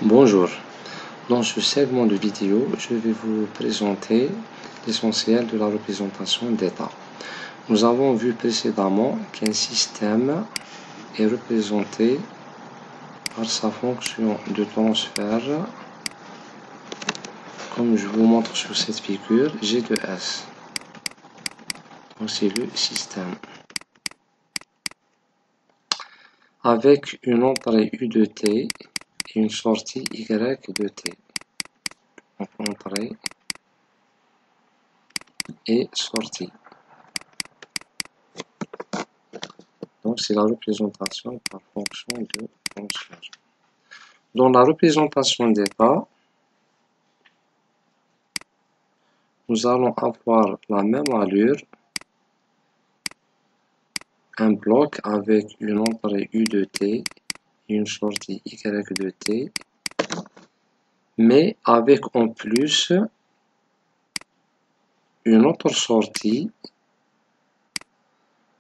Bonjour, dans ce segment de vidéo, je vais vous présenter l'essentiel de la représentation d'état. Nous avons vu précédemment qu'un système est représenté par sa fonction de transfert, comme je vous montre sur cette figure, G de S. Donc c'est le système. Avec une entrée U de T et une sortie Y de T. Donc entrée et sortie. Donc c'est la représentation par fonction de transfert. Dans la représentation d'état, nous allons avoir la même allure, un bloc avec une entrée U de T et une sortie Y de T, mais avec en plus une autre sortie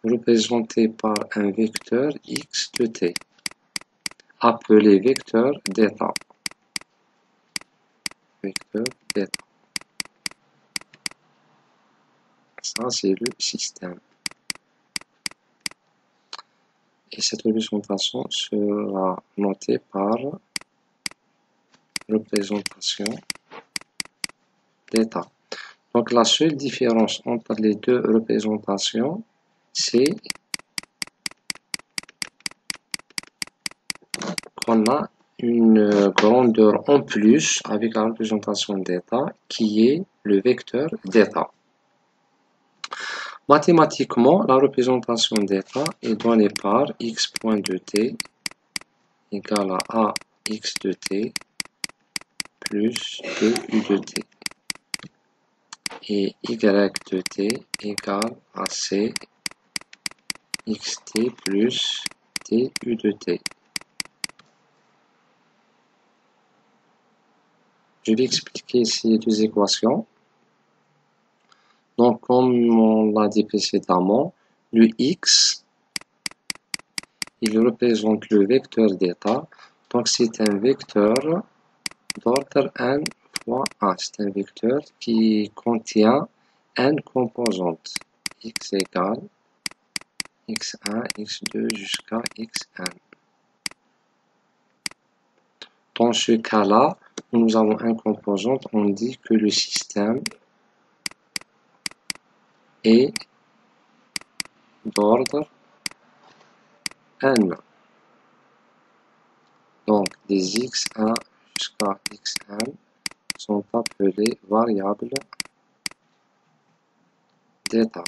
représentée par un vecteur X de T, appelé vecteur d'état. Vecteur d'état. Ça, c'est le système. Et cette représentation sera notée par représentation d'état. Donc la seule différence entre les deux représentations, c'est qu'on a une grandeur en plus avec la représentation d'état qui est le vecteur d'état. Mathématiquement, la représentation d'état est donnée par x point de t égale à x de t plus du de t et y de t égale à c xt plus du de t. Je vais expliquer ces deux équations. Donc, comme on l'a dit précédemment, le x, il représente le vecteur d'état. Donc, c'est un vecteur d'ordre n fois 1. C'est un vecteur qui contient n composantes. X égale x1, x2 jusqu'à xn. Dans ce cas-là, nous avons un composante, on dit que le système est d'ordre n. Donc, des x1 jusqu'à xn sont appelés variables d'état.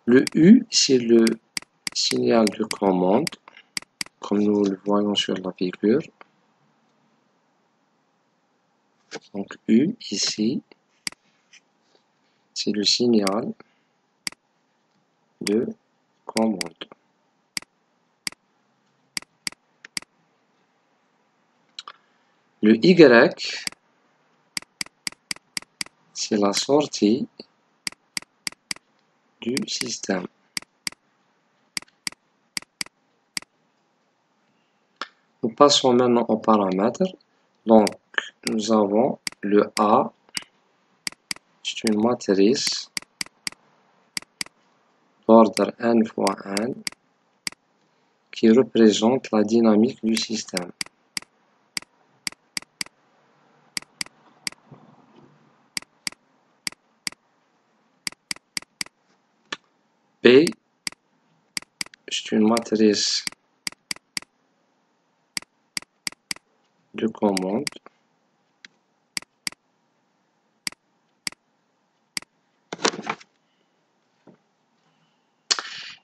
Le U, c'est le signal de commande, comme nous le voyons sur la figure. Donc U, ici, c'est le signal de commande. Le Y, c'est la sortie du système. Nous passons maintenant aux paramètres. Donc, nous avons le A, c'est une matrice d'ordre n fois n qui représente la dynamique du système. B, c'est une matrice de commande.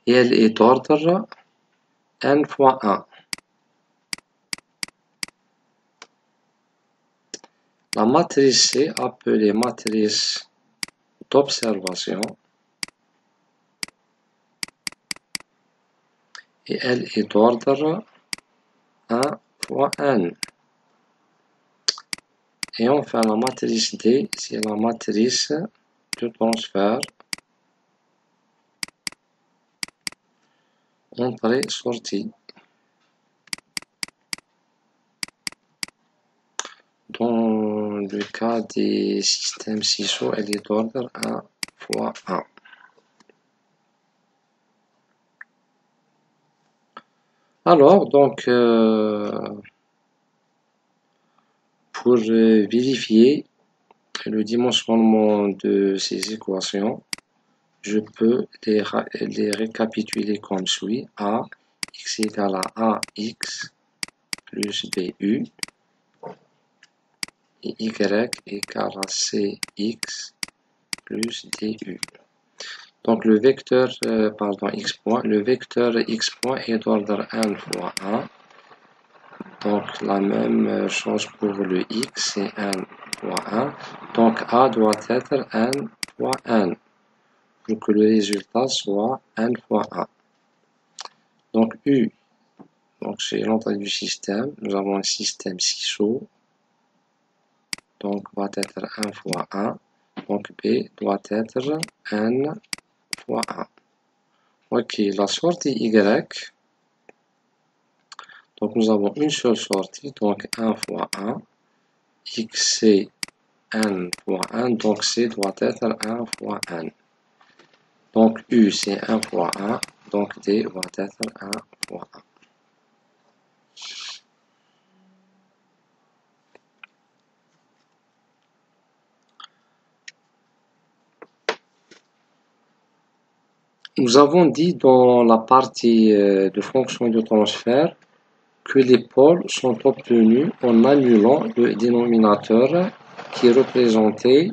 Et elle est d'ordre n fois 1. La matrice C, appelée matrice d'observation, et elle est d'ordre 1 fois n. Et enfin, la matrice D, c'est la matrice de transfert entrée-sortie. le cas des systèmes CISO, elle est d'ordre 1 fois 1. Alors, donc, pour vérifier le dimensionnement de ces équations, je peux les récapituler comme suit. A, x égale à AX plus BU, et y égale à CX plus DU. Donc le vecteur, x point, le vecteur x point est d'ordre n fois 1. Donc la même chose pour le x, c'est n fois 1. Donc a doit être n fois n, pour que le résultat soit n fois 1. Donc u, donc c'est l'entrée du système, nous avons un système CISO, donc va être 1 fois 1. Donc B doit être n fois 1. Ok, la sortie Y, donc nous avons une seule sortie, donc 1 fois 1, x c'est n fois 1, donc C doit être 1 fois n. Donc U c'est 1 fois 1, donc D doit être 1 fois 1. Nous avons dit dans la partie de fonction de transfert que les pôles sont obtenus en annulant le dénominateur qui représentait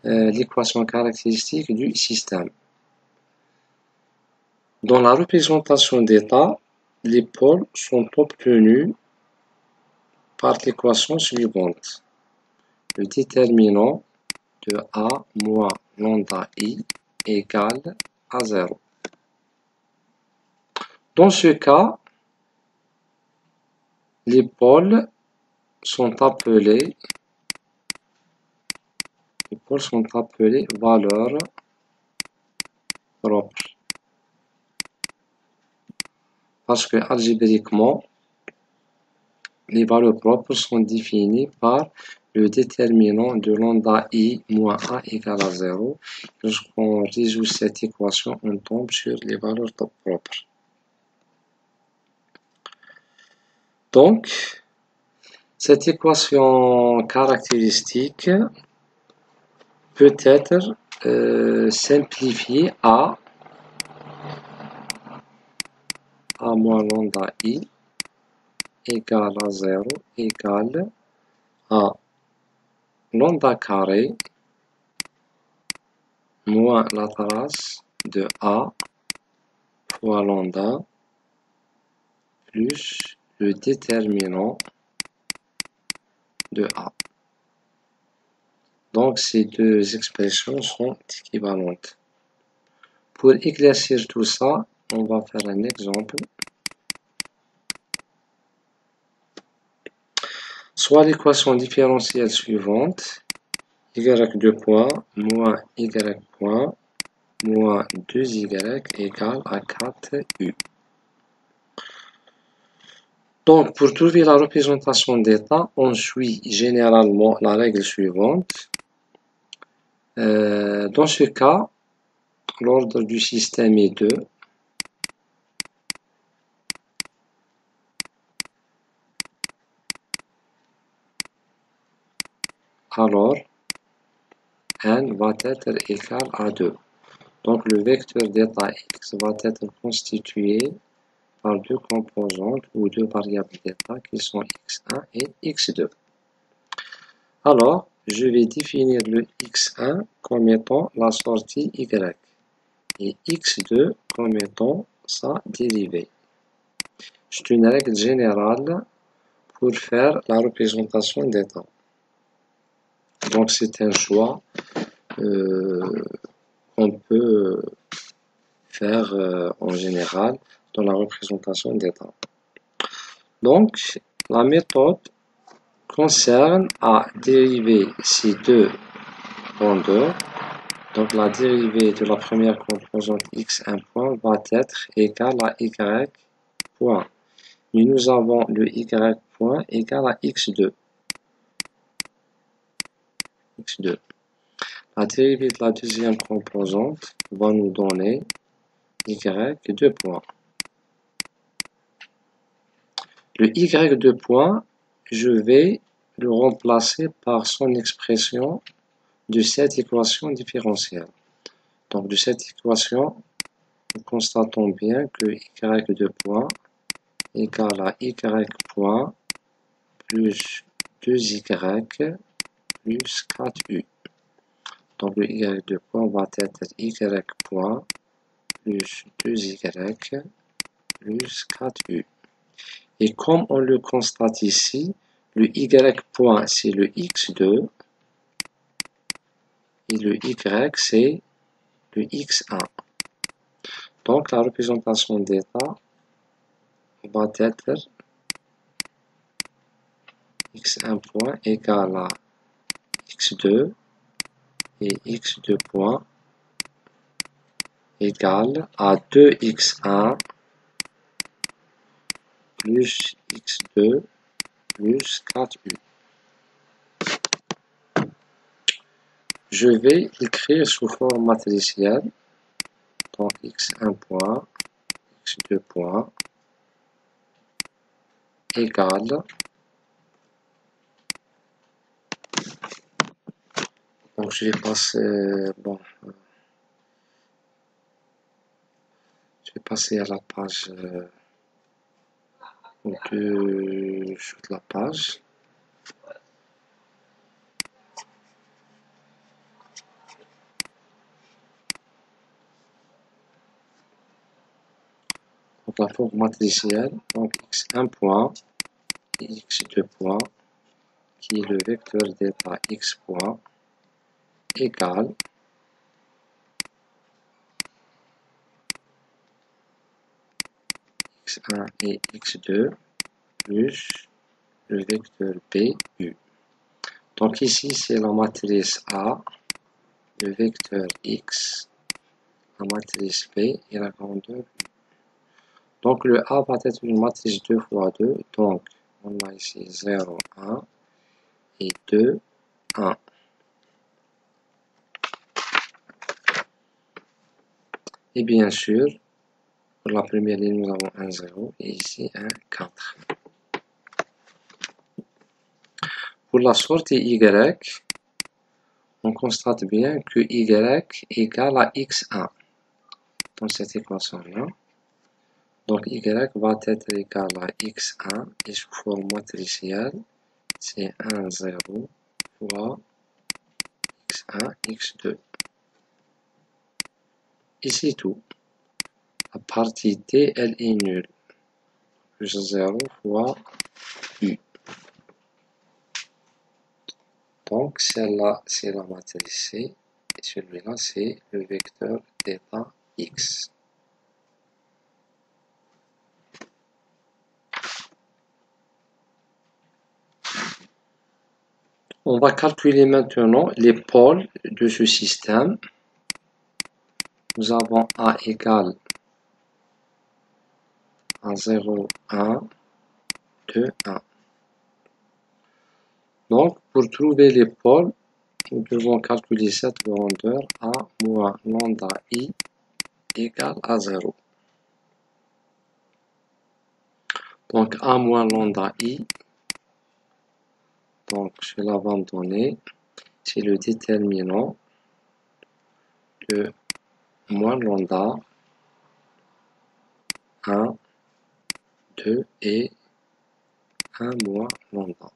l'équation caractéristique du système. Dans la représentation d'état, les pôles sont obtenus par l'équation suivante. Le déterminant de A moins lambda I égale à 0. Dans ce cas, les pôles sont appelés valeurs propres. Parce que algébriquement, les valeurs propres sont définies par le déterminant de lambda I moins A égale à 0. Lorsqu'on résout cette équation, on tombe sur les valeurs propres. Donc, cette équation caractéristique peut être simplifiée à A moins lambda I égale à 0 égale à lambda carré moins la trace de A fois lambda plus le déterminant de A. Donc ces deux expressions sont équivalentes. Pour éclaircir tout ça, on va faire un exemple. Soit l'équation différentielle suivante, y2 point moins y point moins 2y égale à 4u. Donc, pour trouver la représentation d'état, on suit généralement la règle suivante. Dans ce cas, l'ordre du système est 2. Alors, n va être égal à 2. Donc, le vecteur d'état x va être constitué par deux composantes ou deux variables d'état qui sont x1 et x2. Alors, je vais définir le x1 comme étant la sortie y et x2 comme étant sa dérivée. C'est une règle générale pour faire la représentation d'état. Donc c'est un choix qu'on peut faire en général dans la représentation d'état. Donc la méthode concerne à dériver ces deux grandeurs. Donc la dérivée de la première composante x1 point va être égale à y point. Et nous avons le y point égal à x2. x2. La dérivée de la deuxième composante va nous donner y 2 points. Le y 2 points, je vais le remplacer par son expression de cette équation différentielle. Donc de cette équation, nous constatons bien que y 2 points égale à y point plus 2y plus 4u. Donc le y 2 points va être y point plus 2y plus 4u. Et comme on le constate ici, le y point c'est le x2 et le y c'est le x1. Donc la représentation d'état va être x1 point égale à x2 et x2 point égale à 2x1 plus x2 plus 4u. Je vais l'écrire sous forme matricielle. Donc x1 point, x2 point égale. Donc je vais passer, je vais passer à la page de la page. Donc la forme matricielle, donc x1 point et x2 point, qui est le vecteur d'état x point, égale x1 et x2 plus le vecteur b, u. Donc ici c'est la matrice A, le vecteur x, la matrice b et la grandeur u. Donc le A va être une matrice 2 fois 2, donc on a ici 0, 1 et 2, 1. Et bien sûr, pour la première ligne, nous avons un 0 et ici un 4. Pour la sortie y, on constate bien que y égale à x1 dans cette équation-là. Donc y va être égal à x1 et sous forme matricielle, c'est 1, 0 fois x1, x2. Et c'est tout. La partie t, elle est nulle. Plus 0 fois u. Donc celle-là, c'est la matrice C. Et celui-là, c'est le vecteur d'état x. On va calculer maintenant les pôles de ce système. Nous avons A égale à 0, 1, 2, 1. Donc, pour trouver les pôles, nous devons calculer cette grandeur A moins lambda I égale à 0. Donc, A moins lambda I, donc cela va me donner, c'est le déterminant de moins lambda 1, 2 et 1 moins lambda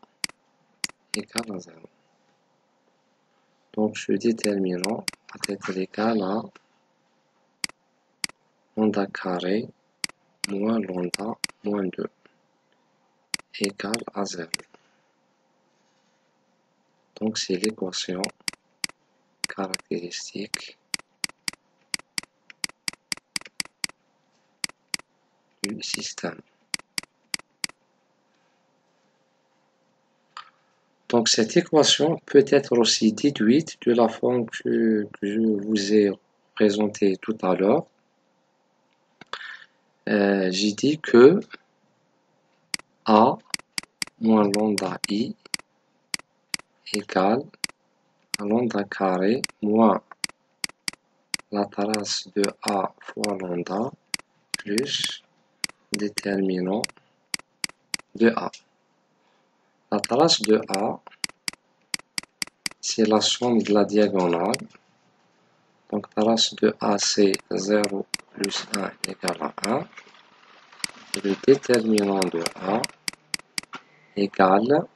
égale à 0. Donc ce déterminant va être égal à lambda carré moins lambda moins 2 égale à 0. Donc c'est l'équation caractéristique du système. Donc cette équation peut être aussi déduite de la forme que je vous ai présentée tout à l'heure. J'ai dit que A moins lambda I égale lambda carré moins la trace de A fois lambda plus déterminant de A. La trace de A, c'est la somme de la diagonale. Donc, trace de A, c'est 0 plus 1 égale à 1. Et le déterminant de A égale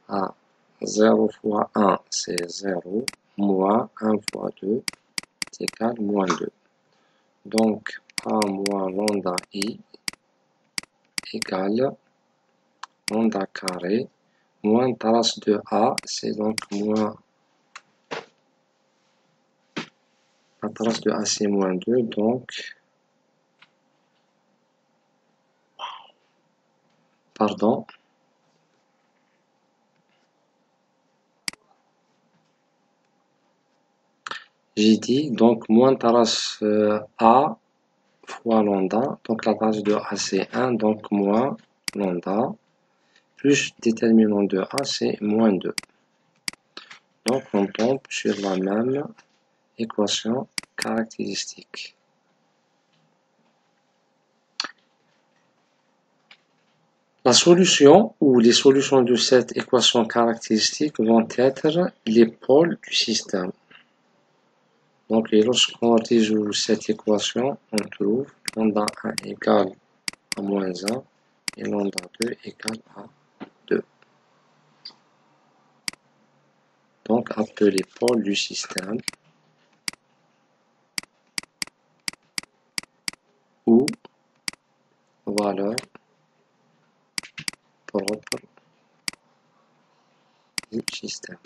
à 0 fois 1, c'est 0, moins 1 fois 2, c'est égal moins 2. Donc, A moins lambda I égale lambda carré, moins trace de A, c'est donc moins, la trace de A c'est moins 2, donc, pardon, j'ai dit, donc, moins trace A fois lambda, donc la trace de A c'est 1, donc moins lambda, plus déterminant de A c'est moins 2. Donc, on tombe sur la même équation caractéristique. La solution ou les solutions de cette équation caractéristique vont être les pôles du système. Donc, lorsqu'on résout cette équation, on trouve lambda 1 égale à moins 1 et lambda 2 égale à 2. Donc, appelé pôle du système ou valeur propre du système.